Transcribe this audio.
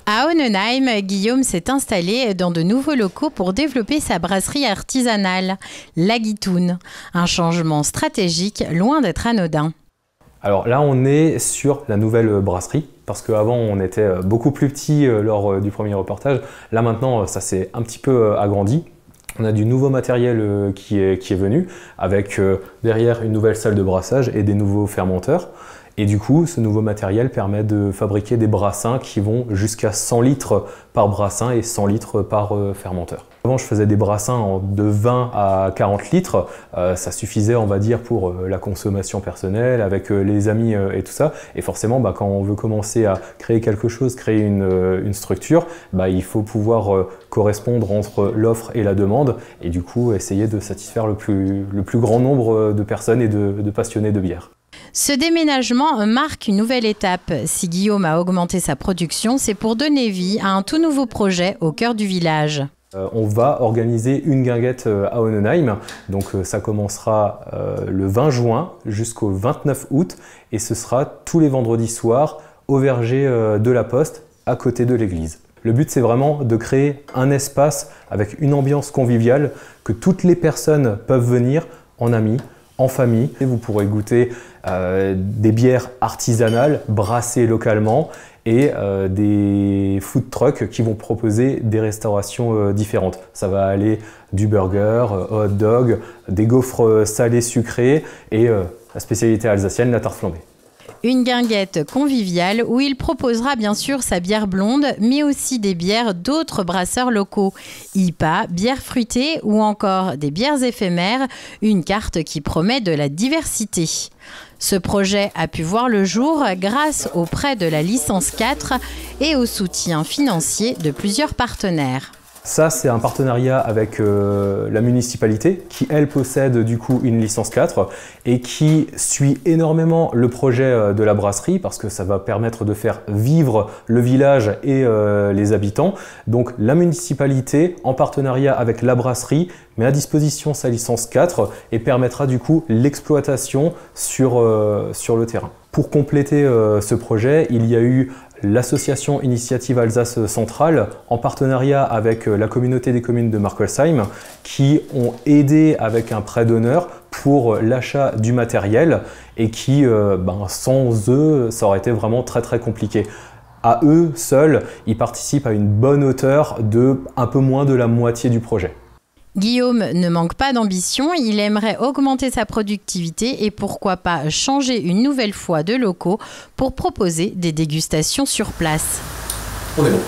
À Onnenheim, Guillaume s'est installé dans de nouveaux locaux pour développer sa brasserie artisanale, La Guitoune. Un changement stratégique loin d'être anodin. Alors là, on est sur la nouvelle brasserie, parce qu'avant, on était beaucoup plus petit lors du premier reportage. Là, maintenant, ça s'est un petit peu agrandi. On a du nouveau matériel qui est venu, avec derrière une nouvelle salle de brassage et des nouveaux fermenteurs. Et du coup, ce nouveau matériel permet de fabriquer des brassins qui vont jusqu'à 100 litres par brassin et 100 litres par fermenteur. Avant, je faisais des brassins de 20 à 40 litres. Ça suffisait, on va dire, pour la consommation personnelle, avec les amis et tout ça. Et forcément, quand on veut commencer à créer quelque chose, créer une structure, il faut pouvoir correspondre entre l'offre et la demande. Et du coup, essayer de satisfaire le plus grand nombre de personnes et de passionnés de bière. Ce déménagement marque une nouvelle étape. Si Guillaume a augmenté sa production, c'est pour donner vie à un tout nouveau projet au cœur du village. On va organiser une guinguette à Onnenheim. Donc ça commencera le 20 juin jusqu'au 29 août et ce sera tous les vendredis soirs au verger de la Poste à côté de l'église. Le but, c'est vraiment de créer un espace avec une ambiance conviviale que toutes les personnes peuvent venir en amis, en famille. Et vous pourrez goûter des bières artisanales brassées localement et des food trucks qui vont proposer des restaurations différentes. Ça va aller du burger, hot dog, des gaufres salées sucrées et la spécialité alsacienne, la tarte flambée. Une guinguette conviviale où il proposera bien sûr sa bière blonde, mais aussi des bières d'autres brasseurs locaux. IPA, bières fruitées ou encore des bières éphémères, une carte qui promet de la diversité. Ce projet a pu voir le jour grâce au prêt de la licence 4 et au soutien financier de plusieurs partenaires. Ça, c'est un partenariat avec la municipalité qui, elle, possède du coup une licence 4 et qui suit énormément le projet de la brasserie parce que ça va permettre de faire vivre le village et les habitants. Donc la municipalité, en partenariat avec la brasserie, met à disposition sa licence 4 et permettra du coup l'exploitation sur le terrain. Pour compléter ce projet, il y a eu l'association Initiative Alsace Centrale en partenariat avec la communauté des communes de Markelsheim qui ont aidé avec un prêt d'honneur pour l'achat du matériel et qui, sans eux, ça aurait été vraiment très compliqué. À eux seuls, ils participent à une bonne hauteur de un peu moins de la moitié du projet. Guillaume ne manque pas d'ambition, il aimerait augmenter sa productivité et pourquoi pas changer une nouvelle fois de locaux pour proposer des dégustations sur place. On est bon.